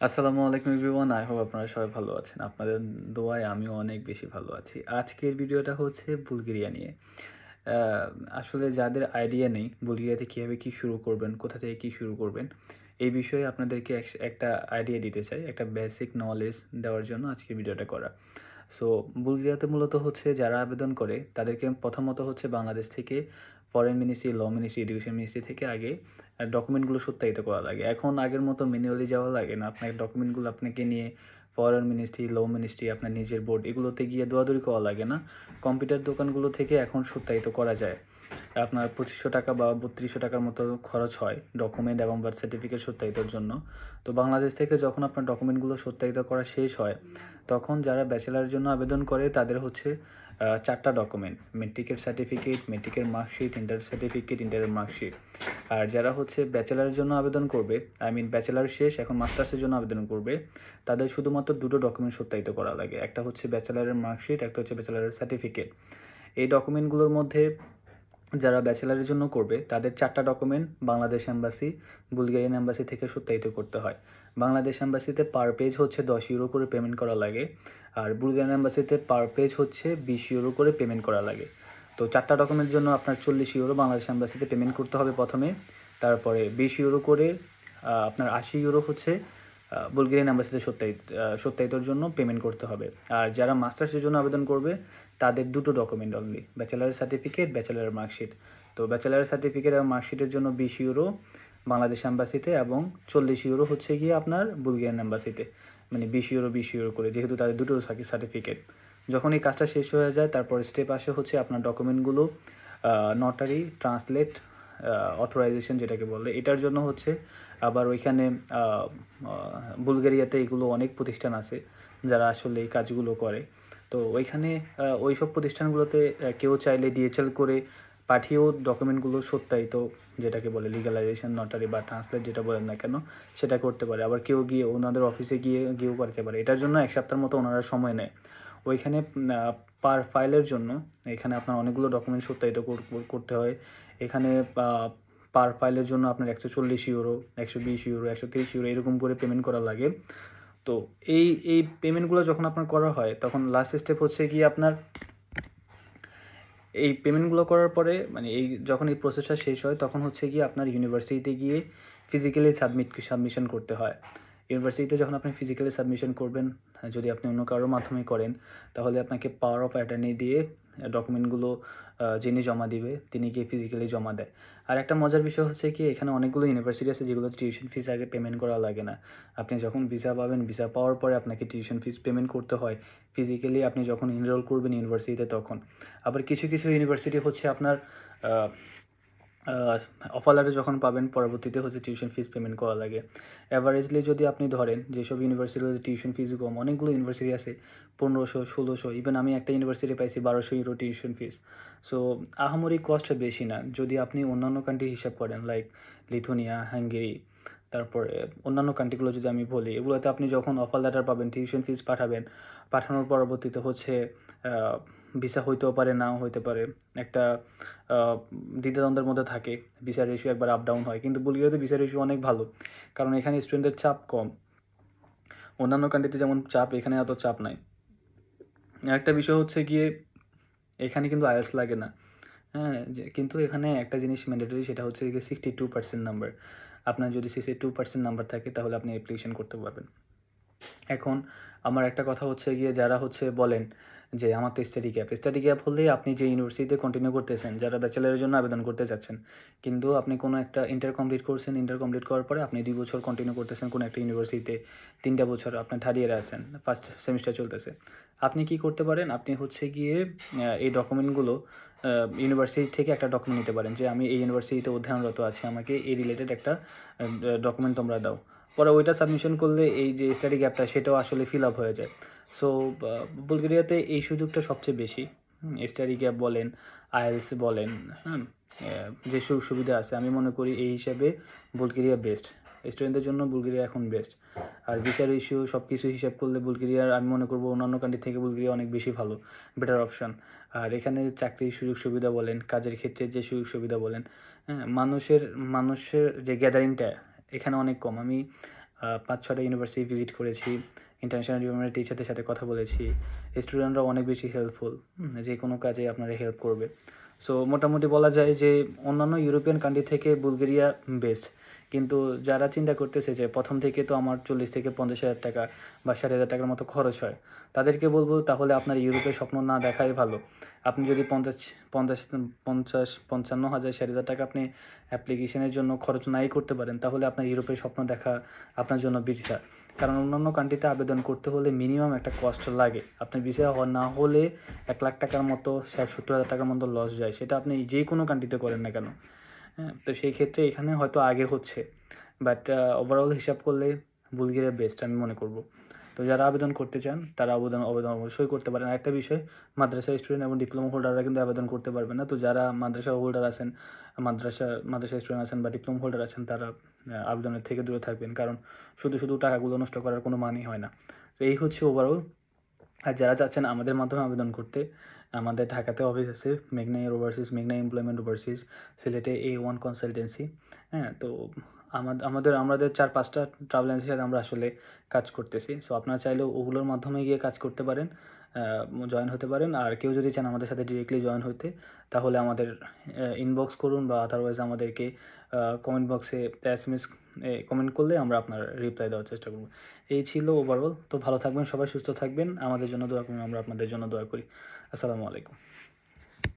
আসসালামু আলাইকুম everyone. I hope আপনারা সবাই ভালো আছেন। আপনাদের দোয়ায় আমিও অনেক বেশি ভালো আছি। আজকের ভিডিওটা হচ্ছে বুলগেরিয়া নিয়ে। আ আসলে যাদের আইডিয়া নেই বুলগেরিয়াতে কিভাবে কি শুরু করবেন, কোথা থেকে কি শুরু করবেন, এই বিষয়ে আপনাদেরকে একটা আইডিয়া দিতে চাই। একটা বেসিক নলেজ দেওয়ার জন্য আজকের ভিডিওটা করা। সো বুলগেরিয়াতে মূলত হচ্ছে যারা আবেদন করে তাদেরকে প্রথমত হচ্ছে বাংলাদেশ থেকে foreign ministry, law ministry, education ministry থেকে আগে ডকুমেন্টগুলো সত্যায়িত করা লাগে। এখন আগের মতো ম্যানুয়ালি যাওয়া লাগে না। আপনার ডকুমেন্টগুলো আপনাকে নিয়ে ফরেন মিনিস্ট্রি, ল মিনিস্ট্রি, আপনার নিজের বোর্ড এগুলোতে গিয়ে দৌড়াদৌড়ি করা লাগে না। কম্পিউটার দোকানগুলো থেকে এখন সত্যায়িত করা যায়। আপনার ৳২৫০০ বা ৳৩২০০ মতো খরচ হয় ডকুমেন্ট এবং বার্থ সার্টিফিকেট সত্যায়িতর জন্য। তো বাংলাদেশ থেকে যখন আপনার ডকুমেন্টগুলো সত্যায়িত করা শেষ হয়, তখন যারা ব্যাচেলরের জন্য আবেদন করে তাদের হচ্ছে ৪ টা ডকুমেন্ট, মেট্রিকের সার্টিফিকেট, মেট্রিকের মার্কশিট, ইন্টার সার্টিফিকেট, ইন্টারের মার্কশিট। আর যারা হচ্ছে ব্যাচেলরের জন্য আবেদন করবে, ব্যাচেলর শেষ এখন মাস্টার্সের জন্য আবেদন করবে, তাদের শুধুমাত্র ২ টো ডকুমেন্ট সত্যায়িত করা লাগে। একটা হচ্ছে ব্যাচেলরের মার্কশিট, একটা হচ্ছে ব্যাচেলরের সার্টিফিকেট। এই ডকুমেন্টগুলোর মধ্যে যারা ব্যাচেলারের জন্য করবে তাদের ৪ টা document Bangladesh embassy, Bulgarian embassy থেকে সত্যায়িত করতে হয়। বাংলাদেশ এম্বাসিতে পার পেজ হচ্ছে €১০ করে পেমেন্ট করা লাগে। আর বুলগেরিয়ান এম্বাসিতে পার পেজ হচ্ছে €২০ করে পেমেন্ট করা লাগে। তো ৪ টা ডকুমেন্টের জন্য আপনার €৪০ বাংলাদেশ এম্বাসিতে পেমেন্ট করতে হবে প্রথমে। তারপরে €২০ করে আপনার €৮০ হচ্ছে বুলগেরিয়ান এম্বাসিতে সত্যায়িতর জন্য পেমেন্ট করতে হবে। আর যারা মাস্টার্সের জন্য আবেদন করবে তাদের ২ টো ডকুমেন্ট অনলি, ব্যাচেলরের সার্টিফিকেট, ব্যাচেলরের মার্কশিট। তো ব্যাচেলরের সার্টিফিকেট এবং মার্কশিটের জন্য €২০ বাংলাদেশ এম্বাসিতে এবং €৪০ হচ্ছে গিয়ে আপনার বুলগেরিয়ান এম্বাসিতে। মানে €২০, €২০ করে, যেহেতু তাদের দুটো সার্টিফিকেট। যখন এই কাজটা শেষ হয়ে যায় তারপর স্টেপ আসে হচ্ছে আপনার ডকুমেন্টগুলো নটারি, ট্রান্সলেট, অথরাইজেশন যেটাকে বলে, এটার জন্য হচ্ছে আবার ওইখানে আ আ বুলগেরিয়াতে এগুলো অনেক প্রতিষ্ঠান আছে যারা আসলে এই কাজগুলো করে। তো ওইখানে ওইসব প্রতিষ্ঠানগুলোতে কেউ চাইলে ডিএচএল করে পাঠিয়েও ডকুমেন্টগুলো সত্যায়িত, যেটাকে বলে লিগ্যালাইজেশন, নটারি বা ট্রান্সলেট যেটা বলেন না কেন, সেটা করতে পারে। আবার কেউ গিয়ে ওনাদের অফিসে গিয়েও করতে পারে। এটার জন্য ১ সপ্তাহের মতো ওনারা সময় নেয়। ওইখানে পার ফাইলের জন্য এখানে আপনার অনেকগুলো ডকুমেন্ট সত্যায়িত করতে হয়। এখানে আ পার ফাইলের জন্য আপনার €১৪০, €১২০, €১৩০ এরকম করে পেমেন্ট করা লাগে। তো এই পেমেন্টগুলো যখন আপনার করা হয় তখন লাস্ট স্টেপ হচ্ছে গিয়ে আপনার এই পেমেন্টগুলো করার পরে যখন এই প্রসেসটা শেষ হয় তখন হচ্ছে গিয়ে আপনার ইউনিভার্সিটিতে গিয়ে ফিজিক্যালি সাবমিশন করতে হয়। ইউনিভার্সিটিতে যখন আপনি ফিজিক্যালি সাবমিশন করবেন, যদি আপনি অন্য কারোর মাধ্যমে করেন, তাহলে আপনাকে পাওয়ার অফ অ্যাটর্নি দিয়ে ডকুমেন্টগুলো যিনি জমা দিবে তিনি গিয়ে ফিজিক্যালি জমা দেয়। আর একটা মজার বিষয় হচ্ছে কি, এখানে অনেকগুলো ইউনিভার্সিটি আছে যেগুলোতে টিউশন ফিস আগে পেমেন্ট করা লাগে না। আপনি যখন ভিসা পাবেন, ভিসা পাওয়ার পরে আপনাকে টিউশন ফিস পেমেন্ট করতে হয়। ফিজিক্যালি আপনি যখন এনরোল করবেন ইউনিভার্সিটিতে তখন। আবার কিছু, কিছু ইউনিভার্সিটি হচ্ছে আপনার আ আ অফার লেটার যখন পাবেন পরবর্তীতে হচ্ছে টিউশন ফিস পেমেন্ট করা লাগে। এভারেজলি যদি আপনি ধরেন যেসব ইউনিভার্সিটিগুলোতে টিউশন ফিস কম, অনেকগুলো ইউনিভার্সিটি আছে ১৫০০, ১৬০০, ইভেন আমি একটা ইউনিভার্সিটি পাইছি €১২০০ টিউশন ফিস। সো আহামরি কস্ট বেশি না। যদি আপনি অন্যান্য কান্ট্রি হিসাব করেন লাইক লিথুয়ানিয়া, হাঙ্গেরি, তারপরে অন্যান্য কান্ট্রিগুলো যদি আমি বলি, এগুলোতে আপনি যখন অফার লেটার পাবেন, টিউশন ফিস পাঠাবেন, পাঠানোর পরবর্তীতে হচ্ছে আ ভিসা হইতেও পারে, নাও হইতে পারে। একটা আ দ্বিধাদ্বন্দ্বের মধ্যে থাকে। ভিসার রেশিও একবার আপ ডাউন হয়। কিন্তু বুলগেরিয়াতে ভিসার রেশিও অনেক ভালো। কারণ এখানে স্টুডেন্টদের চাপ কম। অন্যান্য কান্ট্রিতে যেমন চাপ, এখানে এত চাপ নাই। আরেকটা বিষয় হচ্ছে গিয়ে এখানে কিন্তু আইএলটিএস লাগে না। হ্যাঁ? কিন্তু এখানে একটা জিনিস ম্যান্ডেটরি, সেটা হচ্ছে গিয়ে 62% নাম্বার। আপনার যদি 62% নাম্বার থাকে তাহলে আপনি অ্যাপ্লিকেশন করতে পারবেন। এখন আমার একটা কথা হচ্ছে গিয়ে, যারা হচ্ছে বলেন যে আমার তো স্টাডি গ্যাপ হলেই আপনি যে ইউনিভার্সিটিতে কন্টিনিউ করতেছেন, যারা ব্যাচেলরের জন্য আবেদন করতে চাচ্ছেন, কিন্তু আপনি কোনো একটা ইন্টার কমপ্লিট করছেন, ইন্টার কমপ্লিট করার পরে আপনি ২ বছর কন্টিনিউ করতেছেন কোনো একটা ইউনিভার্সিটিতে, ৩ টা বছর আপনার থার্ড ইয়ারে আছেন, ফার্স্ট সেমিস্টার চলতেছে। আপনি কি করতে পারেন? আপনি হচ্ছে গিয়ে এই ডকুমেন্টগুলো ইউনিভার্সিটি থেকে একটা ডকুমেন্ট নিতে পারেন যে আমি এই ইউনিভার্সিটিতে অধ্যয়নরত আছি, আমাকে এই রিলেটেড একটা ডকুমেন্ট তোমরা দাও। পরে ওইটা সাবমিশন করলে এই যে স্টাডি গ্যাপটা সেটাও আসলে ফিল আপ হয়ে যায়। সো বুলগেরিয়াতে এই সুযোগটা সবচেয়ে বেশি। স্টাডি গ্যাপ বলেন, আইএলটিএস বলেন, হুম? যে সুযোগ সুবিধা আছে আমি মনে করি এই হিসাবে বুলগেরিয়া বেস্ট। স্টুডেন্টদের জন্য বুলগেরিয়া এখন বেস্ট। আর ভিসার ইস্যু সবকিছু হিসাব করলে বুলগেরিয়ার আমি মনে করব অন্যান্য কান্ট্রি থেকে বুলগেরিয়া অনেক বেশি ভালো, বেটার অপশন। আর এখানে চাকরির সুযোগ সুবিধা বলেন, কাজের ক্ষেত্রে যে সুযোগ সুবিধা বলেন, হ্যাঁ? মানুষের মানুষের যে গ্যাদারিংটা এখানে অনেক কম। আমি 5-6টা ইউনিভার্সিটি ভিজিট করেছি, ইন্টারন্যাশনাল ইউনিভার্সিটির টিচারদের সাথে কথা বলেছি। স্টুডেন্টরা অনেক বেশি হেল্পফুল, যে কোনো কাজে আপনারা হেল্প করবে। সো মোটামুটি বলা যায় যে অন্যান্য ইউরোপিয়ান কান্ট্রি থেকে বুলগেরিয়া বেস্ট। কিন্তু যারা চিন্তা করতেছে যে প্রথম থেকে তো আমার 40 থেকে 50,000 টাকা বা 60,000 টাকার মতো খরচ হয়, তাদেরকে বলবো তাহলে আপনার ইউরোপের স্বপ্ন না দেখাই ভালো। আপনি যদি 55,000 60,000 টাকা আপনি অ্যাপ্লিকেশনের জন্য খরচ নাই করতে পারেন, তাহলে আপনার ইউরোপের স্বপ্ন দেখা আপনার জন্য বৃথা। কারণ অন্যান্য কান্ট্রিতে আবেদন করতে হলে মিনিমাম একটা কস্ট লাগে। আপনার ভিসা না হলে 1,00,000 টাকার মতো 60-70,000 টাকার মতো লস যায়, সেটা আপনি যে কোনো কান্ট্রিতে করেন না কেন। হ্যাঁ, তো সেই ক্ষেত্রে এখানে হয়তো আগে হচ্ছে, বাট ওভারঅল হিসাব করলে বুলগেরিয়া বেস্ট আমি মনে করব। তো যারা আবেদন করতে চান তারা আবেদন আবেদন অবশ্যই করতে পারেন। আরেকটা বিষয়, মাদ্রাসা স্টুডেন্ট এবং ডিপ্লোমা হোল্ডাররা কিন্তু আবেদন করতে পারবে না। তো যারা মাদ্রাসা হোল্ডার আছেন, মাদ্রাসা স্টুডেন্ট আছেন বা ডিপ্লোমা হোল্ডার আছেন, তারা আবেদনের থেকে দূরে থাকবেন, কারণ শুধু শুধু টাকাগুলো নষ্ট করার কোনো মানেই হয় না। তো এই হচ্ছে ওভারঅল। আর যারা চাচ্ছেন আমাদের মাধ্যমে আবেদন করতে, আমাদের ঢাকাতে অফিস আছে, মেঘনা এয়ার ওভারসিজ, মেঘনা এমপ্লয়মেন্ট ওভারসিজ, সিলেটে A1 কনসালটেন্সি। হ্যাঁ, তো আমাদের 4-5টা ট্রাভেল এজেন্সির সাথে আমরা আসলে কাজ করতেছি। সো আপনারা চাইলেও ওগুলোর মাধ্যমে গিয়ে কাজ করতে পারেন, জয়েন হতে পারেন। আর কেউ যদি চান আমাদের সাথে ডিরেক্টলি জয়েন হতে, তাহলে আমাদের ইনবক্স করুন বা আদারওয়াইজ আমাদেরকে কমেন্ট বক্সে SMS কমেন্ট করলে আমরা আপনার রিপ্লাই দেওয়ার চেষ্টা করব। এই ছিল ওভারঅল। তো ভালো থাকবেন সবাই, সুস্থ থাকবেন, আমাদের জন্য দোয়া করুন, আমরা আপনাদের জন্য দোয়া করি। আসসালামু আলাইকুম।